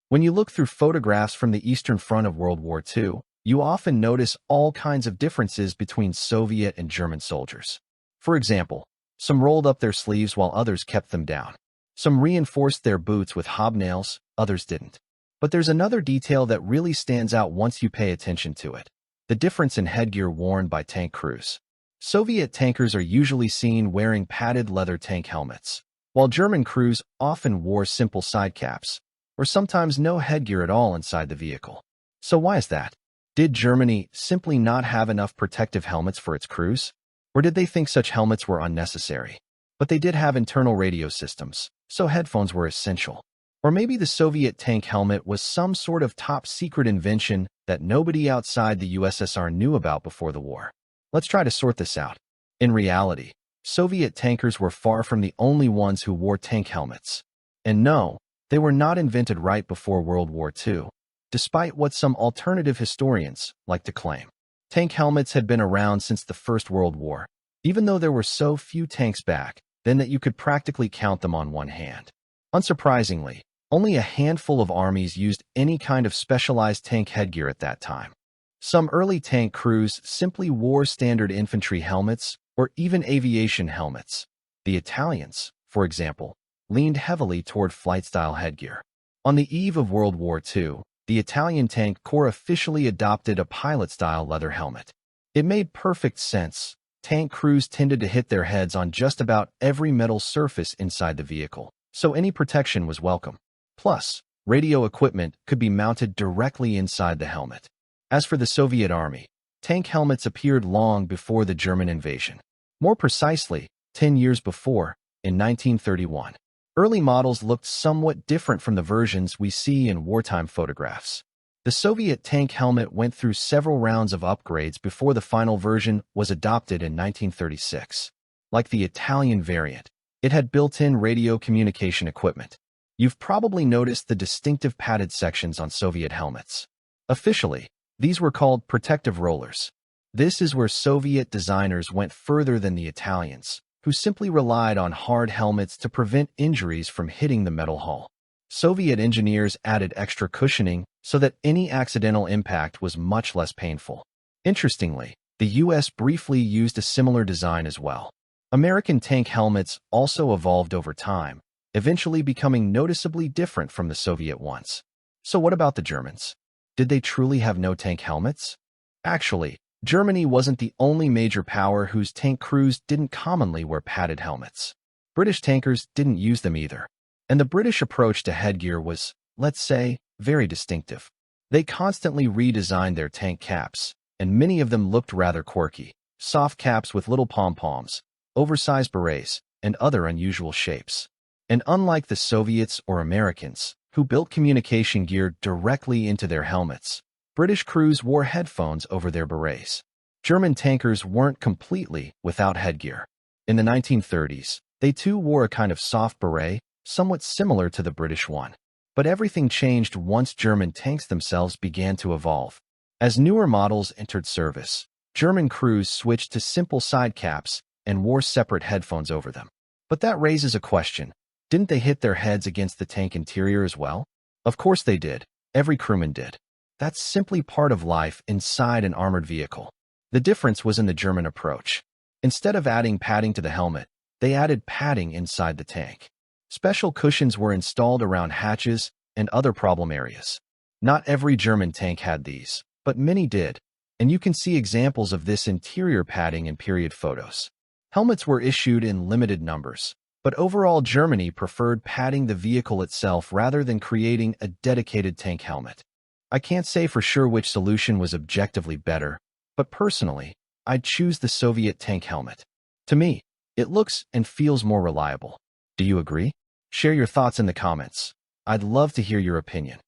When you look through photographs from the Eastern Front of World War II, you often notice all kinds of differences between Soviet and German soldiers. For example, some rolled up their sleeves while others kept them down. Some reinforced their boots with hobnails, others didn't. But there's another detail that really stands out once you pay attention to it: the difference in headgear worn by tank crews. Soviet tankers are usually seen wearing padded leather tank helmets, while German crews often wore simple side caps, or sometimes no headgear at all inside the vehicle. So why is that? Did Germany simply not have enough protective helmets for its crews? Or did they think such helmets were unnecessary? But they did have internal radio systems, so headphones were essential. Or maybe the Soviet tank helmet was some sort of top-secret invention that nobody outside the USSR knew about before the war. Let's try to sort this out. In reality, Soviet tankers were far from the only ones who wore tank helmets. And no, they were not invented right before World War II, despite what some alternative historians like to claim. Tank helmets had been around since the First World War, even though there were so few tanks back then that you could practically count them on one hand. Unsurprisingly, only a handful of armies used any kind of specialized tank headgear at that time. Some early tank crews simply wore standard infantry helmets or even aviation helmets. The Italians, for example, leaned heavily toward flight-style headgear. On the eve of World War II, the Italian Tank Corps officially adopted a pilot-style leather helmet. It made perfect sense. Tank crews tended to hit their heads on just about every metal surface inside the vehicle, so any protection was welcome. Plus, radio equipment could be mounted directly inside the helmet. As for the Soviet Army, tank helmets appeared long before the German invasion. More precisely, 10 years before, in 1931. Early models looked somewhat different from the versions we see in wartime photographs. The Soviet tank helmet went through several rounds of upgrades before the final version was adopted in 1936. Like the Italian variant, it had built-in radio communication equipment. You've probably noticed the distinctive padded sections on Soviet helmets. Officially, these were called protective rollers. This is where Soviet designers went further than the Italians, who simply relied on hard helmets to prevent injuries from hitting the metal hull. Soviet engineers added extra cushioning so that any accidental impact was much less painful. Interestingly, the US briefly used a similar design as well. American tank helmets also evolved over time, eventually becoming noticeably different from the Soviet ones. So what about the Germans? Did they truly have no tank helmets? Actually, Germany wasn't the only major power whose tank crews didn't commonly wear padded helmets. British tankers didn't use them either. And the British approach to headgear was, let's say, very distinctive. They constantly redesigned their tank caps, and many of them looked rather quirky. Soft caps with little pom-poms, oversized berets, and other unusual shapes. And unlike the Soviets or Americans, who built communication gear directly into their helmets, British crews wore headphones over their berets. German tankers weren't completely without headgear. In the 1930s, they too wore a kind of soft beret, somewhat similar to the British one. But everything changed once German tanks themselves began to evolve. As newer models entered service, German crews switched to simple side caps and wore separate headphones over them. But that raises a question. Didn't they hit their heads against the tank interior as well? Of course they did. Every crewman did. That's simply part of life inside an armored vehicle. The difference was in the German approach. Instead of adding padding to the helmet, they added padding inside the tank. Special cushions were installed around hatches and other problem areas. Not every German tank had these, but many did, and you can see examples of this interior padding in period photos. Helmets were issued in limited numbers, but overall Germany preferred padding the vehicle itself rather than creating a dedicated tank helmet. I can't say for sure which solution was objectively better, but personally, I'd choose the Soviet tank helmet. To me, it looks and feels more reliable. Do you agree? Share your thoughts in the comments. I'd love to hear your opinion.